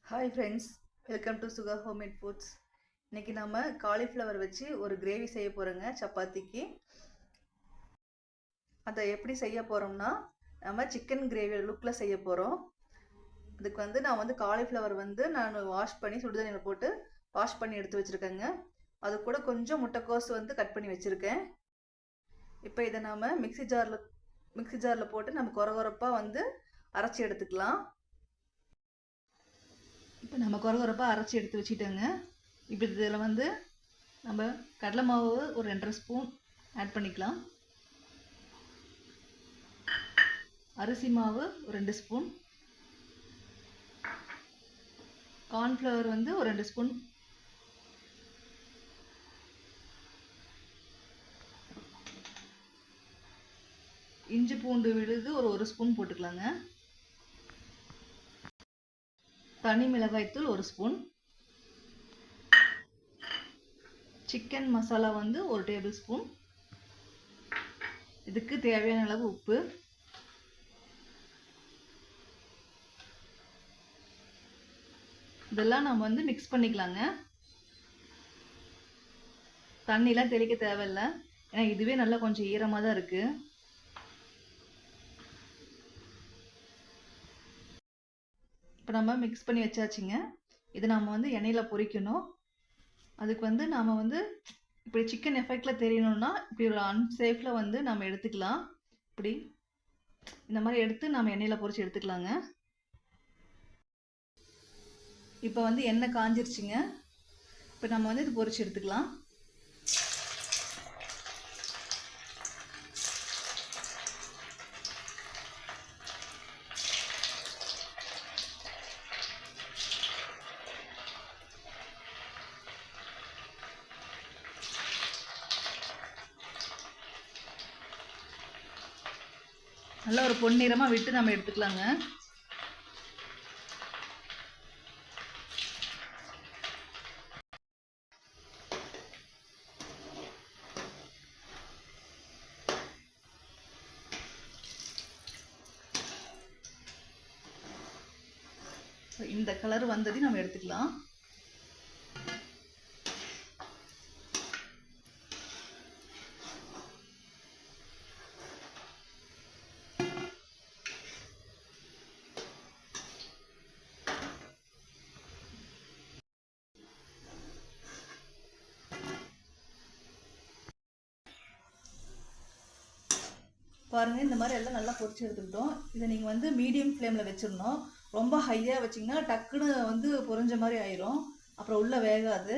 Hi friends, welcome to Suga homemade foods. இன்றைக்கி நம்ம cauliflower வச்சு ஒரு கிரேவி செய்ய போகிறோங்க சப்பாத்திக்கு. அதை எப்படி செய்ய போகிறோம்னா, நம்ம சிக்கன் கிரேவி லுக்கில் செய்ய போகிறோம். அதுக்கு நான் காலிஃப்ளவர் நான் வாஷ் பண்ணி சுடுதண்ணியில் போட்டு வாஷ் பண்ணி எடுத்து வச்சுருக்கேங்க. அது கூட கொஞ்சம் முட்டைக்கோஸ் கட் பண்ணி வச்சுருக்கேன். இப்போ இதை நாம் மிக்ஸி ஜாரில் போட்டு நம்ம கொரகொரப்பாக அரைச்சி எடுத்துக்கலாம். இப்போ நம்ம கொரகொரப்பாக அரைச்சி எடுத்து வச்சுட்டோங்க. இப்போ இதில் நம்ம கடலை மாவு ஒரு 2.5 ஸ்பூன் ஆட் பண்ணிக்கலாம். அரிசி மாவு ஒரு 2 ஸ்பூன், கார்ன்ஃப்ளவர் ஒரு 2 ஸ்பூன், இஞ்சி பூண்டு விழுது ஒரு 1 ஸ்பூன் போட்டுக்கலாங்க. தனி மிளகாய்த்தூள் 1 spoon, chicken masala 1 table spoon, இதுக்கு தேவையான அளவு உப்பு, இதெல்லாம் நம்ம மிக்ஸ் பண்ணிக்கலாங்க. தண்ணிலாம் தெளிக்க தேவையில்லை, ஏன்னா இதுவே நல்லா கொஞ்சம் ஈரமாக தான் இருக்குது. இப்போ நம்ம மிக்ஸ் பண்ணி வச்சாச்சுங்க. இது நம்ம எண்ணெயில் பொரிக்கணும். அதுக்கு நாம் இப்படி சிக்கன் எஃபெக்டில் தெரியணும்னா இப்படி ஒரு அன்சேஃபில் நம்ம எடுத்துக்கலாம். இப்படி இந்த மாதிரி எடுத்து நம்ம எண்ணெயில் பொரிச்சு எடுத்துக்கலாங்க. இப்போ எண்ணெய் காஞ்சிருச்சுங்க. இப்போ நம்ம இது பொரிச்சு எடுத்துக்கலாம். நல்லா ஒரு பொன்னிறமாக விட்டு நம்ம எடுத்துக்கலாங்க. இந்த கலர் வந்ததையும் நம்ம எடுத்துக்கலாம். பாருங்கள், இந்த மாதிரி எல்லாம் நல்லா பொரிச்சு எடுத்துக்கிட்டோம். இதை நீங்கள் மீடியம் ஃப்ளேமில் வச்சிடணும். ரொம்ப ஹையாக வச்சிங்கன்னா டக்குன்னு பொரிஞ்ச மாதிரி ஆயிரும், அப்புறம் உள்ளே வேகாது.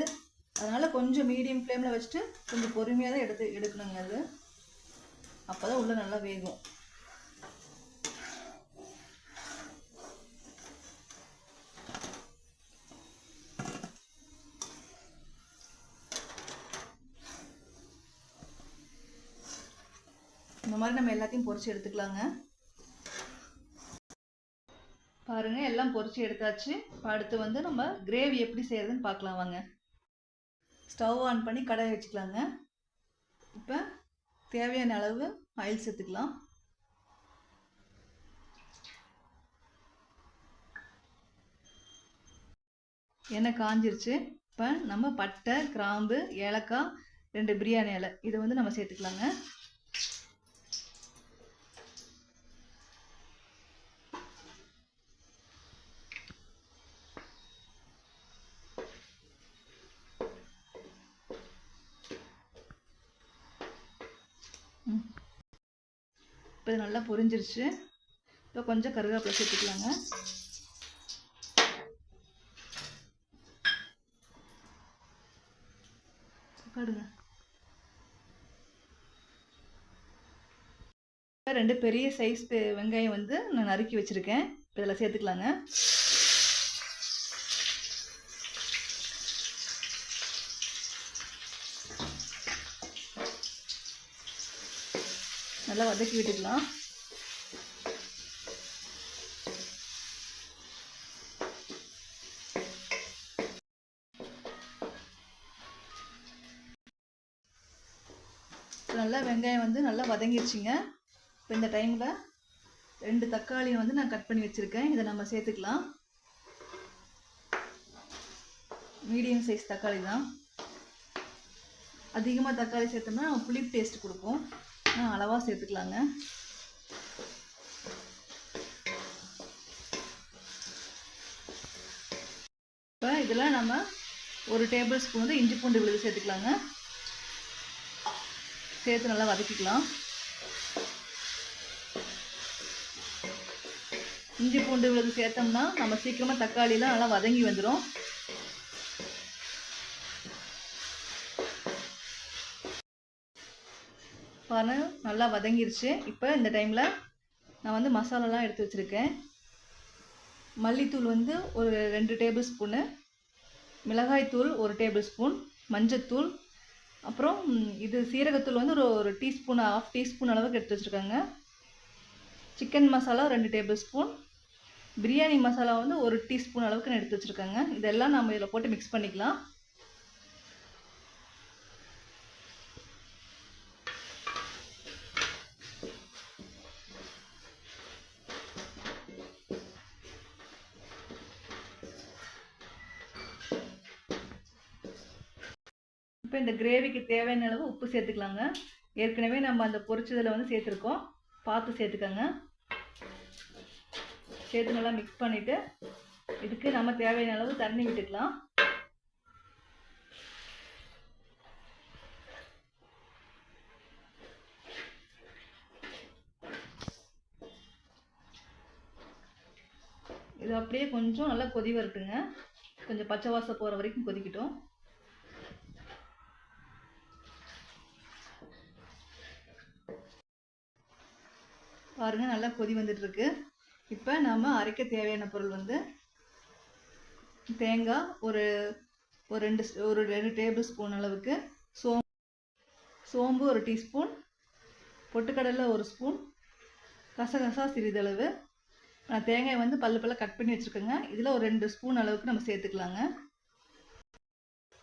அதனால் கொஞ்சம் மீடியம் ஃப்ளேமில் வச்சுட்டு கொஞ்சம் பொறுமையாக தான் எடுக்கணுங்க. அது அப்போ தான் உள்ளே நல்லா வேகும். இந்த மாதிரி நம்ம எல்லாத்தையும் பொரிச்சு எடுத்துக்கலாங்க. பாருங்க, எல்லாம் பொரிச்சு எடுத்தாச்சு. அடுத்து நம்ம கிரேவி எப்படி செய்யறதுன்னு பார்க்கலாம் வாங்க. ஸ்டவ் ஆன் பண்ணி கடாய் வச்சுக்கலாங்க. இப்போ தேவையான அளவு ஆயில் சேர்த்துக்கலாம். எண்ணெய் காஞ்சிருச்சு. இப்போ நம்ம பட்டை, கிராம்பு, ஏலக்காய், 2 பிரியாணி இலை இதை நம்ம சேர்த்துக்கலாங்க. இப்போ இது நல்லா பொரிஞ்சிருச்சு. இப்போ கொஞ்சம் கருவேப்பிலை சேர்த்துக்கலாங்க. கடுங்க. 2 பெரிய சைஸ் வெங்காயம் நான் நறுக்கி வச்சுருக்கேன். இப்போ இதில் சேர்த்துக்கலாங்க. நல்லா வதக்கி விட்டுக்கலாம். நல்லா வெங்காயம் நல்லா வதங்கிடுச்சுங்க. இப்போ இந்த டைமில் 2 தக்காளியை நான் கட் பண்ணி வச்சுருக்கேன். இதை நம்ம சேர்த்துக்கலாம். மீடியம் சைஸ் தக்காளி தான். அதிகமாக தக்காளி சேர்த்தோம்னா புளிப்பு டேஸ்ட் கொடுக்கும். அளவாக சேர்த்துக்கலாங்க. இப்போ இதில் நம்ம 1 டேபிள் ஸ்பூன் வந்து இஞ்சி பூண்டு விழுது சேர்த்துக்கலாங்க. சேர்த்து நல்லா வதக்கிக்கலாம். இஞ்சி பூண்டு விழுது சேர்த்தோம்னா நம்ம சீக்கிரமாக தக்காளிலாம் நல்லா வதங்கி வந்துடும். பாருங்க நல்லா வதங்கிருச்சு. இப்போ இந்த டைமில் நான் வந்து மசாலாலாம் எடுத்து வச்சுருக்கேன். மல்லித்தூள் வந்து ஒரு 2 டேபிள் ஸ்பூனு, மிளகாய்த்தூள் 1 டேபிள் ஸ்பூன், மஞ்சத்தூள், அப்புறம் இது சீரகத்தூள் வந்து ஒரு டீஸ்பூன், 1/2 டீஸ்பூன் அளவுக்கு எடுத்து வச்சுருக்காங்க. Chicken masala 2 table spoon, biryani masala வந்து 1 டீஸ்பூன் அளவுக்கு நான் எடுத்து வச்சுருக்காங்க. இதெல்லாம் நம்ம இதில் போட்டு மிக்ஸ் பண்ணிக்கலாம். இப்போ இந்த கிரேவிக்கு தேவையான அளவு உப்பு சேர்த்துக்கலாங்க. ஏற்கனவே நம்ம அந்த பொரிச்சதில் வந்து சேர்த்துருக்கோம், பார்த்து சேர்த்துக்கோங்க. சேர்த்து நல்லா மிக்ஸ் பண்ணிவிட்டு இதுக்கு நம்ம தேவையான அளவு தண்ணி விட்டுக்கலாம். இது அப்படியே கொஞ்சம் நல்லா கொதி வரட்டுங்க. கொஞ்சம் பச்சை வாசம் போகிற வரைக்கும் கொதிக்கட்டும். பாருங்கள் நல்லா கொதி வந்துட்டுருக்கு. இப்போ நம்ம அரைக்க தேவையான பொருள் வந்து தேங்காய் ஒரு 2 டேபிள் ஸ்பூன் அளவுக்கு, சோம்பு 1 டீஸ்பூன், பொட்டுக்கடலை 1 ஸ்பூன், கசகசா சிறிதளவு. நான் தேங்காய் வந்து பல்ல கட் பண்ணி வச்சுருக்கேங்க. இதில் ஒரு 2 ஸ்பூன் அளவுக்கு நம்ம சேர்த்துக்கலாங்க.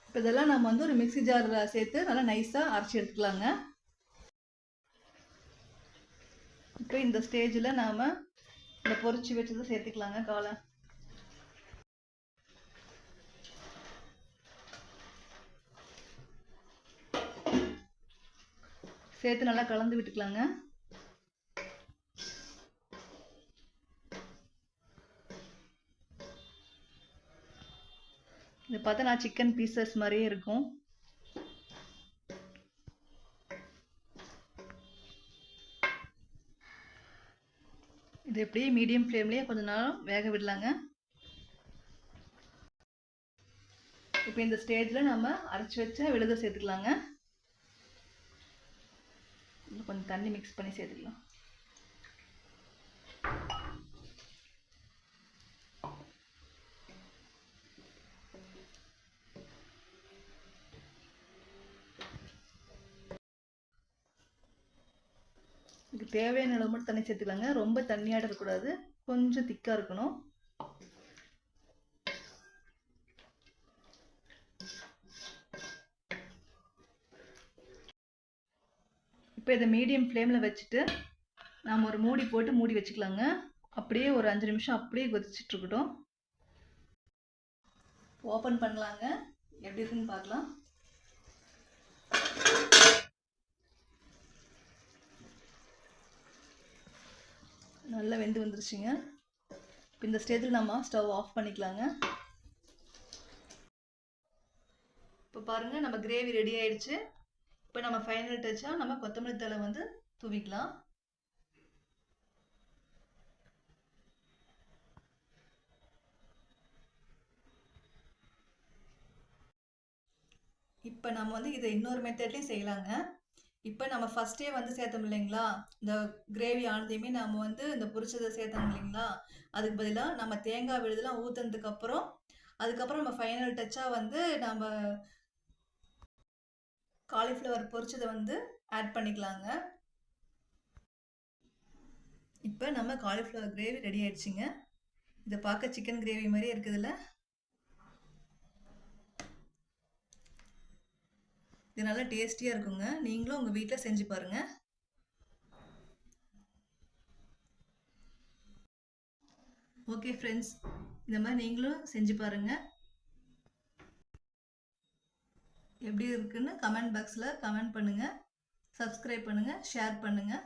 இப்போ இதெல்லாம் நம்ம வந்து ஒரு மிக்ஸி ஜாரில் சேர்த்து நல்லா நைஸாக அரைச்சி எடுத்துக்கலாங்க. இப்போ இந்த ஸ்டேஜில் நாம் இந்த பொரிச்சு வச்சதை சேர்த்துக்கலாங்க. காலை சேர்த்து நல்லா கலந்து விட்டுக்கலாங்க. இதை பார்த்தா நான் சிக்கன் பீசஸ் மாதிரியே இருக்கும். இது எப்படியே மீடியம் ஃப்ளேம்லேயே கொஞ்ச நேரம் வேக விடலாங்க. இப்போ இந்த ஸ்டேஜில் நம்ம அரைச்சி வச்ச விழுதை சேர்த்துக்கலாங்க. கொஞ்சம் தண்ணி மிக்ஸ் பண்ணி சேர்த்துக்கலாம். இதுக்கு தேவையான அளவு மட்டும் தண்ணி சேர்த்துக்கலாங்க. ரொம்ப தண்ணியாக இருக்கக்கூடாது, கொஞ்சம் திக்காக இருக்கணும். இப்போ இதை மீடியம் ஃப்ளேமில் வச்சுட்டு நாம் ஒரு மூடி போட்டு மூடி வச்சுக்கலாங்க. அப்படியே ஒரு 5 நிமிஷம் அப்படியே கொதிச்சிட்ருக்கட்டும். ஓப்பன் பண்ணலாங்க, எப்படி இருக்குன்னு பார்க்கலாம். நல்லா வெந்து வந்துருச்சுங்க. இப்போ இந்த ஸ்டேஜில் நம்ம ஸ்டவ் ஆஃப் பண்ணிக்கலாங்க. இப்போ பாருங்கள் நம்ம கிரேவி ரெடி ஆயிடுச்சு. இப்போ நம்ம ஃபைனல் டச்சாக நம்ம கொத்தமல்லி தழை வந்து தூவிக்கலாம். இப்போ நம்ம வந்து இதை இன்னொரு மெத்தட்லேயும் செய்யலாங்க. இப்போ நம்ம ஃபஸ்ட்டே வந்து சேர்த்தோம் இல்லைங்களா, இந்த கிரேவி ஆனதையுமே நம்ம வந்து இந்த பொரிச்சதை சேர்த்தோம் இல்லைங்களா, அதுக்கு பதிலாக நம்ம தேங்காய் விழுதெல்லாம் ஊற்றுனதுக்கப்புறம் அதுக்கப்புறம் நம்ம ஃபைனல் டச்சாக வந்து நம்ம காலிஃப்ளவர் பொரிச்சதை வந்து ஆட் பண்ணிக்கலாங்க. இப்போ நம்ம காலிஃப்ளவர் கிரேவி ரெடி ஆயிடுச்சுங்க. இதை பார்க்க சிக்கன் கிரேவி மாதிரியே இருக்குதுல்ல. இது நல்லா டேஸ்டியாக இருக்குங்க. நீங்களும் உங்கள் வீட்டில் செஞ்சு பாருங்கள். ஓகே ஃப்ரெண்ட்ஸ், இந்த மாதிரி நீங்களும் செஞ்சு பாருங்கள். எப்படி இருக்குன்னு கமெண்ட் பாக்ஸில் கமெண்ட் பண்ணுங்கள். சப்ஸ்கிரைப் பண்ணுங்கள், ஷேர் பண்ணுங்கள்.